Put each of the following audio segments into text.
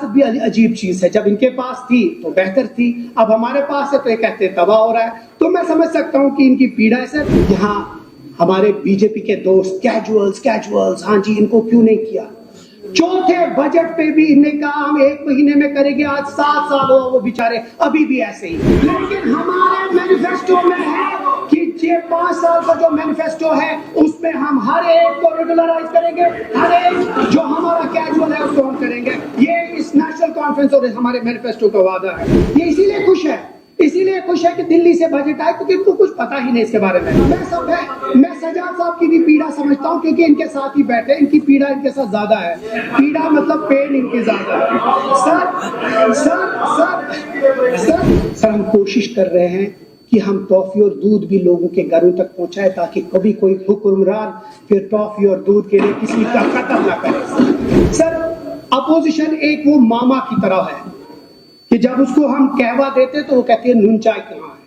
सियासत भी अजीब चीज है, जब इनके पास थी तो बेहतर थी, अब हमारे पास है तो ये कहते हैं तबाह हो रहा है। तो मैं समझ सकता हूं कि इनकी पीड़ा है सर। यहाँ हमारे बीजेपी के दोस्त कैजुअल्स, हाँ जी, इनको क्यों नहीं किया? चौथे बजट पे भी इनने कहा हम 1 महीने में करेंगे, आज 7 साल हो वो बेचारे अभी भी ऐसे ही। लेकिन हमारे मैनिफेस्टो में है कि ये 5 साल का जो मैनिफेस्टो है उसमें हम हर एक को रेगुलराइज करेंगे, हर एक जो हमारा कैजुअल है उसको हम करेंगे। ये इस नेशनल कॉन्फ्रेंस और हमारे मैनिफेस्टो का वादा है। ये इसीलिए खुश है कि दिल्ली से बजट आए, क्योंकि इनको कुछ पता ही नहीं इसके बारे में। मैं सजाद साहब की भी पीड़ा समझता हूँ, क्योंकि इनके साथ ही बैठे, इनकी पीड़ा इनके साथ ज्यादा है। पीड़ा मतलब पेन इनकी ज्यादा है। सर हम कोशिश कर रहे हैं कि हम टॉफी और दूध भी लोगों के घरों तक पहुंचाए, ताकि कभी कोई हुक्मरान फिर टॉफी और दूध के लिए किसी का कत्ल ना करे। सर अपोजिशन एक वो मामा की तरह है कि जब उसको हम कहवा देते तो वो कहते हैं नून चाय कहाँ है,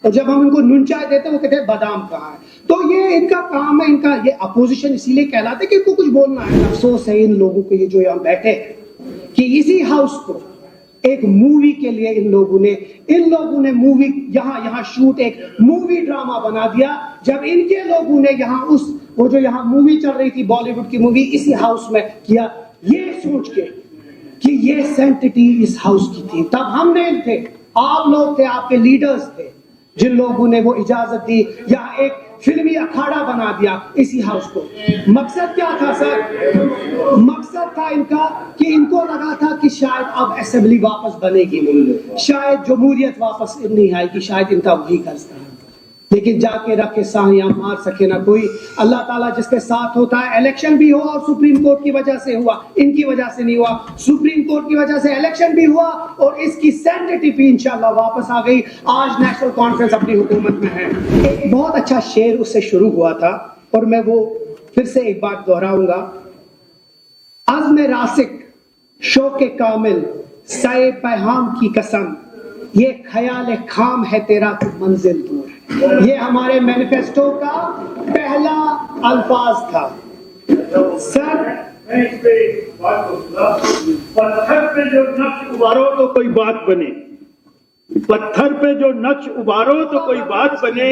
और जब हम इनको नून चाय देते वो कहते हैं बादाम कहाँ है। तो ये इनका काम है, इनका ये अपोजिशन इसीलिए कहलाते कि इनको कुछ बोलना है। अफसोस है इन लोगों को, ये जो यहाँ बैठे कि इसी हाउस को एक मूवी के लिए इन लोगों ने मूवी यहाँ शूट एक मूवी ड्रामा बना दिया, जब इनके लोगों ने यहाँ वो जो यहाँ मूवी चल रही थी बॉलीवुड की मूवी इसी हाउस में किया, ये सोच के कि ये सेंटिटी इस हाउस की थी। तब हम नहीं थे, आप लोग थे, आपके लीडर्स थे जिन लोगों ने वो इजाजत दी, या एक फिल्मी अखाड़ा बना दिया इसी हाउस को। मकसद क्या था सर? मकसद था इनका कि इनको लगा था कि शायद अब असेंबली वापस बनेगी नहीं, शायद जमहूरियत वापस नहीं आएगी, शायद इनका वही कर्ज था। लेकिन जाके रखे साहियां मार सके ना कोई। अल्लाह ताला जिसके साथ होता है, इलेक्शन भी हुआ और सुप्रीम कोर्ट की वजह से हुआ, इनकी वजह से नहीं हुआ। सुप्रीम कोर्ट की वजह से इलेक्शन भी हुआ और इसकी सैंक्टिटी भी इंशाल्लाह वापस आ गई। आज नेशनल कॉन्फ्रेंस अपनी हुकूमत में है। एक बहुत अच्छा शेर उससे शुरू हुआ था और मैं वो फिर से एक बार दोहराऊंगा। अज़्म रासिक शौक़ कामिल साए पैहाम की कसम, ये ख्याल खाम है तेरा तो मंजिल दूर है। ये हमारे मैनिफेस्टो का पहला अल्फाज था। सर पत्थर पे जो नक्श उबारो तो कोई बात बने, पत्थर पे जो नक्श उबारो तो कोई बात बने,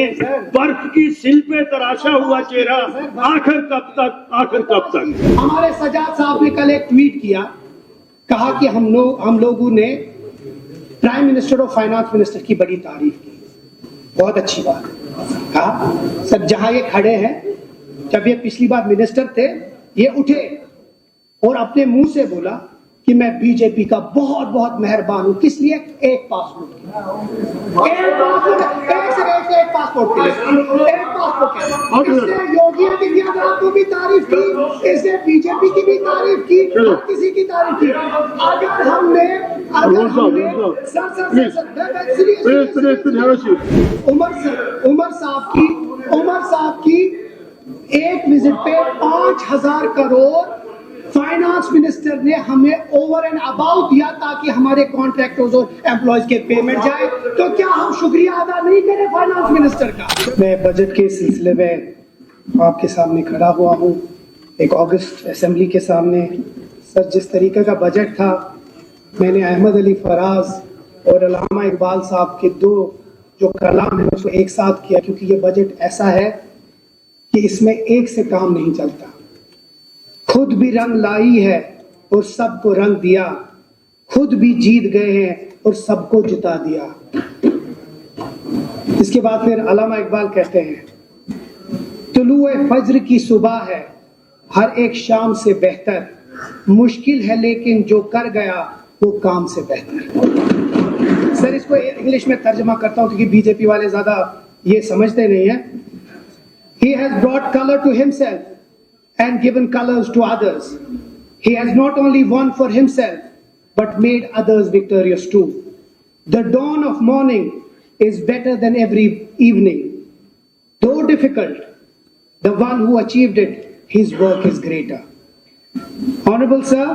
बर्फ की सिल पे तराशा हुआ चेहरा, आखिर कब तक। हमारे सजाद साहब ने कल एक ट्वीट किया, कहा कि हम लोगों ने प्राइम मिनिस्टर और फाइनेंस मिनिस्टर की बड़ी तारीफ की, बहुत अच्छी बात। कहा सर जहां ये खड़े हैं, जब ये पिछली बार मिनिस्टर थे, ये उठे और अपने मुंह से बोला कि मैं बीजेपी का बहुत बहुत मेहरबान हूं। किस लिए? एक पासपोर्ट के लिए, एक पासपोर्ट के लिए। इसने योगी आदित्यनाथ को भी तारीफ की, इसने बीजेपी की भी तारीफ की, हर किसी की तारीफ की। अगर हमने उमर साहब की एक विजिट पे 5,000 करोड़ फाइनेंस मिनिस्टर ने हमें ओवर एंड अबाउट दिया ताकि हमारे कॉन्ट्रैक्टर्स और एम्प्लॉयज के पेमेंट जाए। तो क्या हम शुक्रिया अदा नहीं करें फाइनेंस मिनिस्टर का? मैं बजट के सिलसिले में आपके सामने खड़ा हुआ हूँ, एक अगस्त असेंबली के सामने। सर जिस तरीके का बजट था, मैंने अहमद अली फराज और अल्लामा इकबाल साहब के दो जो कलाम है उसको एक साथ किया, क्योंकि ये बजट ऐसा है कि इसमें एक से काम नहीं चलता। खुद भी रंग लाई है और सबको रंग दिया, खुद भी जीत गए हैं और सबको जिता दिया। इसके बाद फिर अल्लामा इकबाल कहते हैं, तुलुए फज्र की सुबह है हर एक शाम से बेहतर, मुश्किल है लेकिन जो कर गया वो काम से बेहतर। सर इसको इंग्लिश में तर्जमा करता हूं क्योंकि बीजेपी वाले ज्यादा ये समझते नहीं है। He has brought color to himself and given colors to others. He has not only won for himself but made others victorious too. The dawn of morning is better than every evening. Though difficult, the one who achieved it, his work is greater. Honorable sir,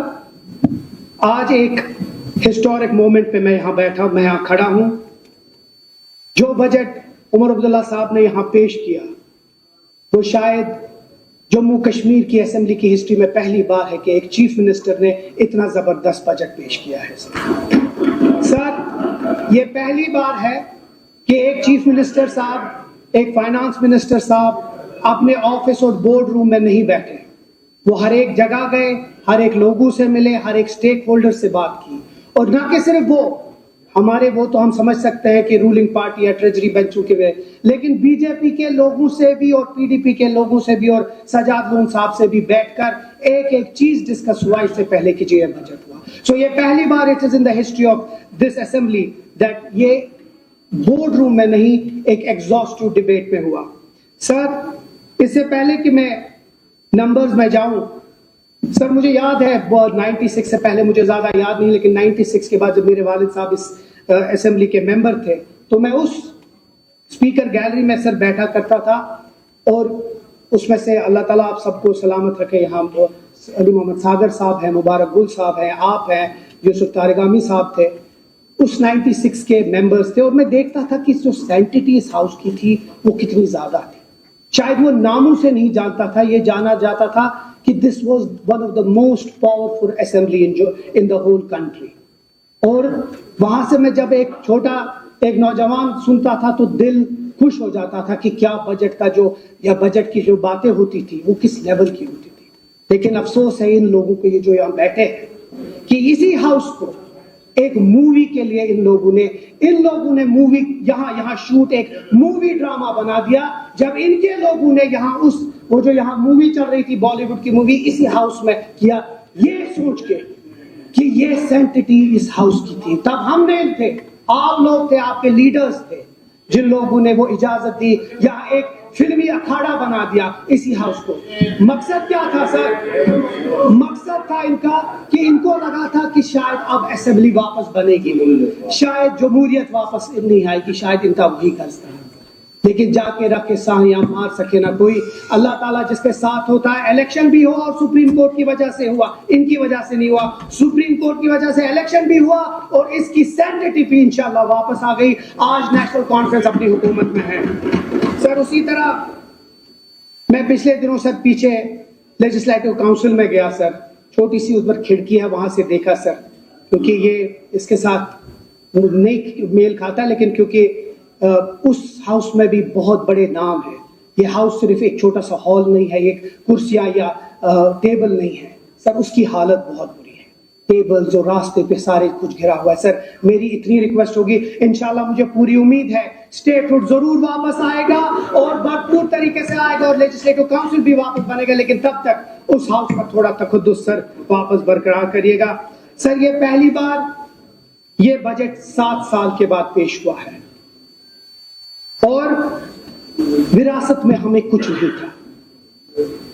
आज एक historic moment पे मैं यहाँ खड़ा हूं। जो budget Omar Abdullah साहब ने यहाँ पेश किया वो शायद जम्मू कश्मीर की असेंबली की हिस्ट्री में पहली बार है कि एक चीफ मिनिस्टर ने इतना जबरदस्त बजट पेश किया है। सर, ये पहली बार है कि एक चीफ मिनिस्टर साहब, एक फाइनेंस मिनिस्टर साहब अपने ऑफिस और बोर्ड रूम में नहीं बैठे। वो हर एक जगह गए, हर एक लोगों से मिले, हर एक स्टेक होल्डर से बात की। और ना कि सिर्फ वो तो हम समझ सकते हैं कि रूलिंग पार्टी या ट्रेजरी बेंच चुके हुए, लेकिन बीजेपी के लोगों से भी और पीडीपी के लोगों से भी और सजाद लोन साहब से भी बैठकर एक एक चीज डिस्कस हुआ इससे पहले कि ये बजट हुआ। सो ये पहली बार it is in the history of this assembly that ये बोर्ड रूम में नहीं, एक एग्जॉस्टिव डिबेट में हुआ। सर, इससे पहले कि मैं नंबर्स में जाऊं, सर मुझे याद है 96 से पहले मुझे ज्यादा याद नहीं, लेकिन 96 के बाद जब मेरे वालिद साहब इस असेंबली के मेंबर थे तो मैं उस स्पीकर गैलरी में सर बैठा करता था। और उसमें से अल्लाह ताला आप सबको सलामत रखे, यहाँ अली मोहम्मद सागर साहब हैं, मुबारक गुल साहब हैं, आप हैं, यूसुफ तारिगामी साहब थे, उस 96 के मेंबर्स थे। और मैं देखता था कि जो सैंक्टिटी इस हाउस की थी वो कितनी ज्यादा थी। शायद वो नामों से नहीं जानता था, ये जाना जाता था कि this was one of the most powerful assembly in the whole country. और वहां से मैं जब एक नौजवान सुनता था तो दिल खुश हो जाता था कि क्या बजट का बजट की जो बातें होती थी वो किस लेवल की होती थी। लेकिन अफसोस है इन लोगों को, ये जो यहाँ बैठे हैं, कि इसी हाउस को एक मूवी के लिए इन लोगों ने मूवी यहाँ शूट एक मूवी ड्रामा बना दिया। जब इनके लोगों ने वो जो यहाँ मूवी चल रही थी, बॉलीवुड की मूवी, इसी हाउस में किया, ये सोच के कि ये सैंक्टिटी इस हाउस की थी। तब हम नहीं थे, आप लोग थे, आपके लीडर्स थे, जिन लोगों ने वो इजाजत दी, या एक फिल्मी अखाड़ा बना दिया इसी हाउस को। मकसद क्या था सर? मकसद था इनका कि इनको लगा था कि शायद अब असेंबली वापस बनेगी नहीं, शायद जमहूरियत वापस नहीं आएगी, शायद इनका वही कर्ज था। लेकिन जाके रख के साहियां मार सके ना कोई। अल्लाह ताला जिसके साथ होता है, इलेक्शन भी हुआ और सुप्रीम कोर्ट की वजह से हुआ, इनकी वजह से नहीं हुआ। सुप्रीम कोर्ट की वजह से इलेक्शन भी हुआ और इसकी सैंक्टिटी भी इंशाल्लाह वापस आ गई। आज नेशनल कॉन्फ्रेंस अपनी हुकूमत में है। सर, उसी तरह मैं पिछले दिनों सर पीछे लेजिस्लेटिव काउंसिल में गया सर, छोटी सी उस पर खिड़की है, वहां से देखा सर, क्योंकि ये इसके साथ नहीं मेल खाता, लेकिन क्योंकि उस हाउस में भी बहुत बड़े नाम है। ये हाउस सिर्फ एक छोटा सा हॉल नहीं है, एक कुर्सियां या टेबल नहीं है सर, उसकी हालत बहुत बुरी है। टेबल जो रास्ते पे सारे कुछ घिरा हुआ है। सर, मेरी इतनी रिक्वेस्ट होगी, इंशाल्लाह मुझे पूरी उम्मीद है स्टेटहुड जरूर वापस आएगा और भरपूर तरीके से आएगा और लेजिस्लेटिव काउंसिल भी वापस बनेगा, लेकिन तब तक उस हाउस पर थोड़ा तखद्दुस सर वापस बरकरार करिएगा। सर, ये पहली बार ये बजट 7 साल के बाद पेश हुआ है और विरासत में हमें कुछ नहीं था।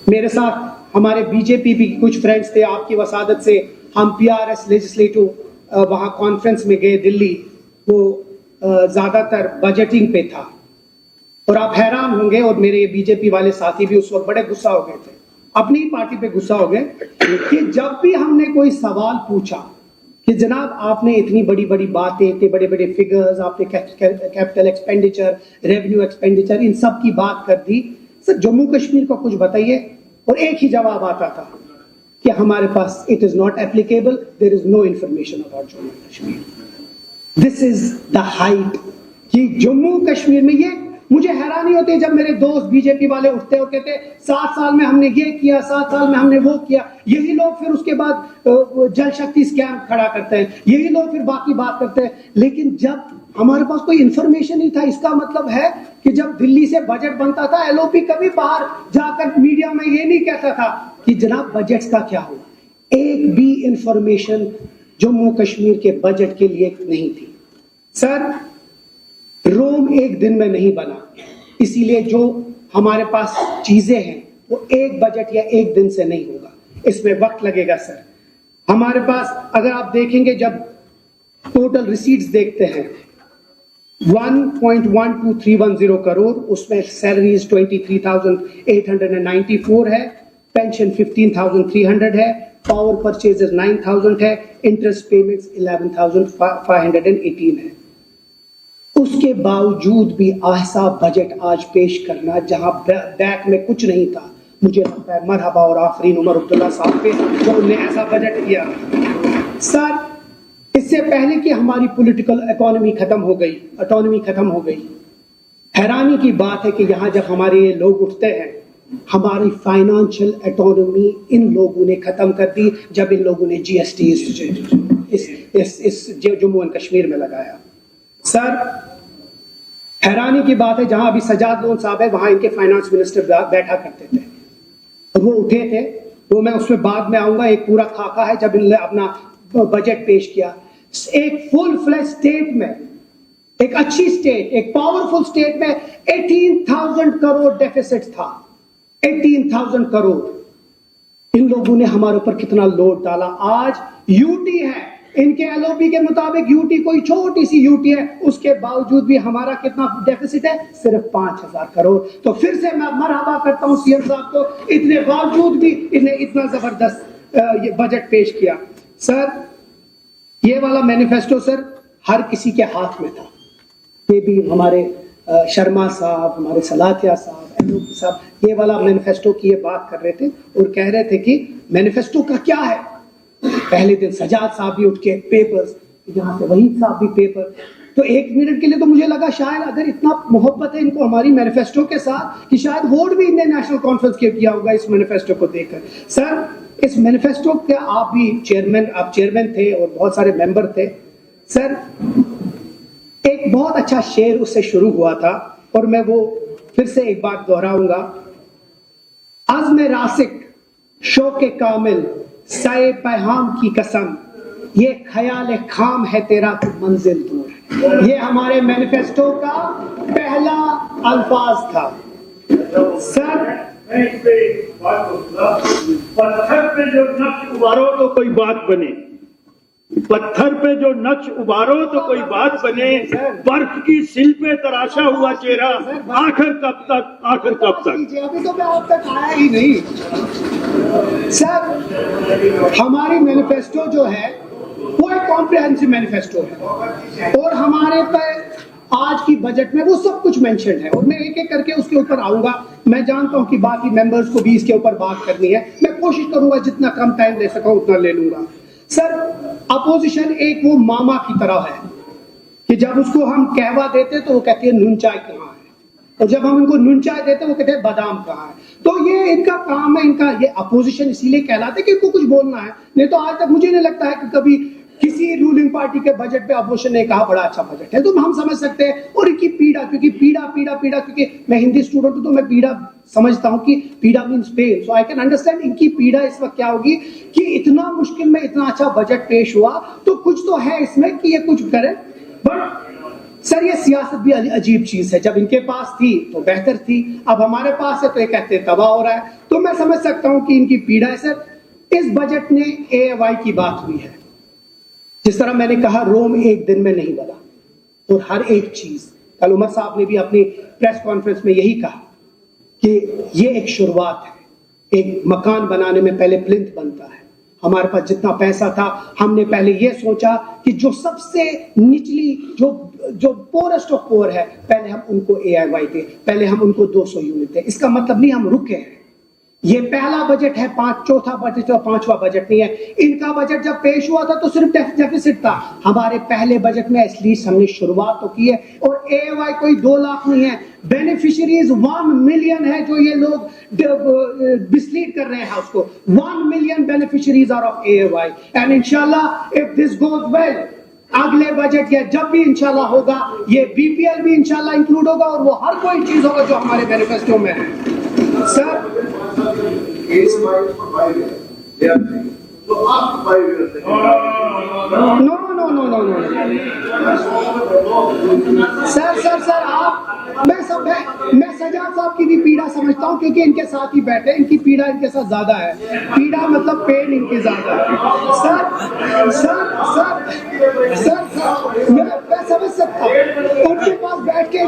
मेरे साथ हमारे बीजेपी भी कुछ फ्रेंड्स थे, आपकी वसादत से हम पीआरएस लेजिस्लेटिव वहां कॉन्फ्रेंस में गए दिल्ली, वो ज्यादातर बजटिंग पे था। और आप हैरान होंगे, और मेरे बीजेपी वाले साथी भी उस वक्त बड़े गुस्सा हो गए थे, अपनी पार्टी पे गुस्सा हो गए कि जब भी हमने कोई सवाल पूछा कि जनाब आपने इतनी बड़ी बड़ी बातें, इतने बड़े बड़े फिगर्स, आपने कैपिटल एक्सपेंडिचर, रेवेन्यू एक्सपेंडिचर, इन सब की बात कर दी, सर जम्मू कश्मीर को कुछ बताइए। और एक ही जवाब आता था कि हमारे पास it is not applicable, there is no information about Jammu Kashmir. This is the height कि जम्मू कश्मीर में, ये मुझे हैरानी होती है जब मेरे दोस्त बीजेपी वाले उठते और कहते 7 साल में हमने ये किया, 7 साल में हमने वो किया। यही लोग फिर उसके बाद जल शक्ति स्कैम खड़ा करते हैं, यही लोग फिर बाकी बात करते हैं। लेकिन जब हमारे पास कोई इंफॉर्मेशन नहीं था, इसका मतलब है कि जब दिल्ली से बजट बनता था, एलओपी कभी बाहर जाकर मीडिया में ये नहीं कहता था कि जनाब बजट का क्या हुआ। एक भी इंफॉर्मेशन जम्मू कश्मीर के बजट के लिए नहीं थी। सर, रोम एक दिन में नहीं बना, इसीलिए जो हमारे पास चीजें हैं वो एक बजट या एक दिन से नहीं होगा, इसमें वक्त लगेगा। सर, हमारे पास अगर आप देखेंगे, जब टोटल रिसीट्स देखते हैं 1.12310 करोड़, उसमें सैलरीज 23,894 है, पेंशन 15,300 है, पावर परचेजेस 9,000 है, इंटरेस्ट पेमेंट्स 11,518 है। उसके बावजूद भी ऐसा बजट आज पेश करना जहां बैक में कुछ नहीं था, मुझे लगता है मरहबा और आफरीन उमर अब्दुल्ला साहब पे जो उन्होंने ऐसा बजट किया। सर, इससे पहले कि हमारी पॉलिटिकल इकोनॉमी खत्म हो गई, ऑटोनॉमी खत्म हो गई, हैरानी की बात है कि यहाँ जब हमारे ये लोग उठते हैं, हमारी फाइनेंशियल ऑटोनॉमी इन लोगों ने खत्म कर दी जब इन लोगों ने जीएसटी इस जम्मू एंड कश्मीर में लगाया। सर, हैरानी की बात है, जहां अभी सजाद लोन साहब है वहां इनके फाइनेंस मिनिस्टर बैठा करते थे और वो उठे थे, वो मैं उसमें बाद में आऊंगा। एक पूरा खाका है जब इन्होंने अपना बजट पेश किया, एक फुल फ्लैश स्टेट में, एक अच्छी स्टेट, एक पावरफुल स्टेट में 18,000 करोड़ डेफिसिट था। 18,000 करोड़। इन लोगों ने हमारे ऊपर कितना लोड डाला। आज यूटी है, इनके एलओपी के मुताबिक यूटी कोई छोटी सी यूटी है, उसके बावजूद भी हमारा कितना डेफिसिट है, सिर्फ 5,000 करोड़। तो फिर से मैं मरहबा करता हूं सीएम साहब को, इतने बावजूद भी इन्हें इतना जबरदस्त ये बजट पेश किया। सर, ये वाला मैनिफेस्टो सर हर किसी के हाथ में था। ये भी हमारे शर्मा साहब, हमारे सलाथिया साहब, एलओपी साहब, ये वाला मैनिफेस्टो की ये बात कर रहे थे और कह रहे थे कि मैनिफेस्टो का क्या है। पहले दिन सजाद साहब भी उठ के पेपर्स, यहाँ से वहीद साहब भी पेपर। तो एक मिनट के लिए तो मुझे लगा शायद अगर इतना मोहब्बत है इनको हमारी मैनिफेस्टो के साथ कि शायद वोट भी इनने नेशनल कॉन्फ्रेंस किया होगा इस मैनिफेस्टो को देखकर। सर, इस मैनिफेस्टो के आप भी आप चेयरमैन थे और बहुत सारे मेंबर थे। सर, एक बहुत अच्छा शेर उससे शुरू हुआ था और मैं वो फिर से एक बात दोहराऊंगा। अज़्म रासिक, शौक़े कामिल, साए पैहाम की कसम, ये ख्याल खाम है तेरा तो मंजिल दूर है। ये हमारे मैनिफेस्टो का पहला अल्फाज था। सर, पत्थर पे जो नक्श उबारो तो कोई बात बने, पत्थर पे जो नक्श उबारो तो कोई बात बने, बर्फ की सिल पे तराशा हुआ चेहरा, आखिर कब तक, आखिर कब तक। अभी तो मैं आप तक आया ही नहीं। सर, हमारी मैनिफेस्टो जो है वो एक कॉम्प्रिहेंसिव मैनिफेस्टो है और हमारे पर आज की बजट में वो सब कुछ मेंशन है और मैं एक एक करके उसके ऊपर आऊंगा। मैं जानता हूं कि बाकी मेंबर्स को भी इसके ऊपर बात करनी है, मैं कोशिश करूंगा जितना कम टाइम ले सका उतना ले लूंगा। सर, अपोजिशन एक वो मामा की तरह है कि जब उसको हम कहवा देते तो वो कहती है नून चाय कहाँ है, और जब हम इनको नून चाय देते वो कहते हैं बादाम कहाँ है। तो ये इनका काम है, इनका ये अपोजिशन इसीलिए कहलाते कि इनको कुछ बोलना है। नहीं तो आज तक मुझे नहीं लगता है कि कभी किसी रूलिंग पार्टी के बजट पे अपोजिशन ने कहा बड़ा अच्छा बजट है। तो हम समझ सकते हैं और इनकी पीड़ा, क्योंकि पीड़ा क्योंकि मैं हिंदी स्टूडेंट हूं तो मैं पीड़ा समझता हूं कि पीड़ा means pain, so I can understand इनकी पीड़ा इस वक्त क्या होगी कि इतना मुश्किल में इतना अच्छा बजट पेश हुआ तो कुछ तो है इसमें कि ये कुछ करे। बट सर, ये सियासत भी अजीब चीज है। जब इनके पास थी तो बेहतर थी, अब हमारे पास है तो ये कहते हैं तबाह हो रहा है। तो मैं समझ सकता हूं कि इनकी पीड़ा है। सर, इस बजट में AAY की बात हुई है। जिस तरह मैंने कहा, रोम एक दिन में नहीं बना और हर एक चीज, कल उमर साहब ने भी अपनी प्रेस कॉन्फ्रेंस में यही कहा कि ये एक शुरुआत है। एक मकान बनाने में पहले प्लिंथ बनता है। हमारे पास जितना पैसा था हमने पहले ये सोचा कि जो सबसे निचली, जो पोरेस्ट ऑफ पोर है, पहले हम उनको AIY दे, पहले हम उनको 200 यूनिट दे। इसका मतलब नहीं हम रुके हैं। ये पहला बजट है, चौथा बजट और पांचवा बजट नहीं है। इनका बजट जब पेश हुआ था तो सिर्फ डेफिसिट था। हमारे पहले बजट में एटलीस्ट हमने शुरुआत तो की है। और AAY कोई 2 लाख नहीं है, बेनिफिशियरीज 1 मिलियन है जो ये लोग मिसलीड कर रहे हैं उसको। 1 million beneficiaries are of AAY and इंशाल्लाह इफ दिस गोज वेल, अगले बजट या जब भी इंशाल्लाह होगा, ये BPL भी इंशाल्लाह इंक्लूड होगा और वो हर कोई चीज होगा जो हमारे मैनिफेस्टो में है। सर, नो सर, मैं सजाद साहब की भी पीड़ा समझता हूँ क्योंकि इनके साथ ही बैठे, इनकी पीड़ा इनके साथ ज्यादा है। पीड़ा मतलब पेन इनकी ज्यादा है। सर, मैं समझ सकता हूँ उनके पास बैठ के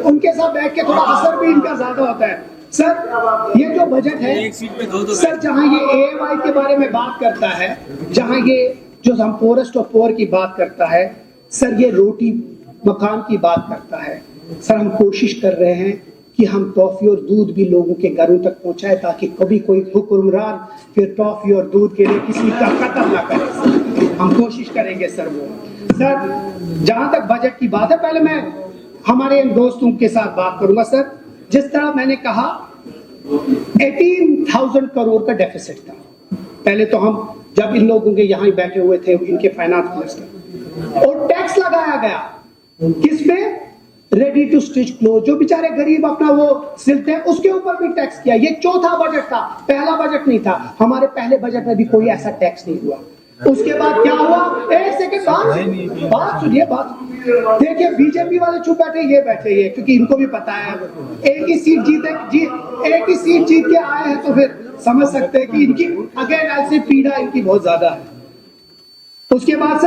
उनके साथ बैठ के थोड़ा असर भी इनका ज्यादा होता है। सर, ये जो बजट है सर, जहां ये AAY के बारे में बात करता है, जहां ये जो हम पोरेस्ट ऑफ पोर की बात करता है, सर ये रोटी मकान की बात करता है। सर, हम कोशिश कर रहे हैं कि हम टॉफी और दूध भी लोगों के घरों तक पहुंचाए ताकि कभी कोई हुक्मरान फिर टॉफी और दूध के लिए किसी का कत्ल ना करे। हम कोशिश करेंगे सर। वो सर जहां तक बजट की बात है, पहले मैं हमारे इन दोस्तों के साथ बात करूंगा सर। जिस तरह मैंने कहा 18,000 करोड़ का डेफिसिट था। पहले तो हम जब इन लोगों के यहाँ बैठे हुए थे, इनके फाइनेंस मिनिस्टर, और टैक्स लगाया गया किस पे? रेडी टू स्टिच क्लोथ, जो बेचारे गरीब अपना वो सिलते हैं उसके ऊपर भी टैक्स किया। ये चौथा बजट था, पहला बजट नहीं था। हमारे पहले बजट में भी कोई ऐसा टैक्स नहीं हुआ। उसके बाद क्या हुआ? एक सेकंड बात सुनिए, बात देखिए। बीजेपी वाले चुप बैठे, ये बैठे ये, क्योंकि इनको भी पता है एक ही सीट जीत के आए हैं, तो फिर समझ सकते हैं कि इनकी अगेन ऐसे पीड़ा इनकी बहुत ज्यादा है। उसके बाद सर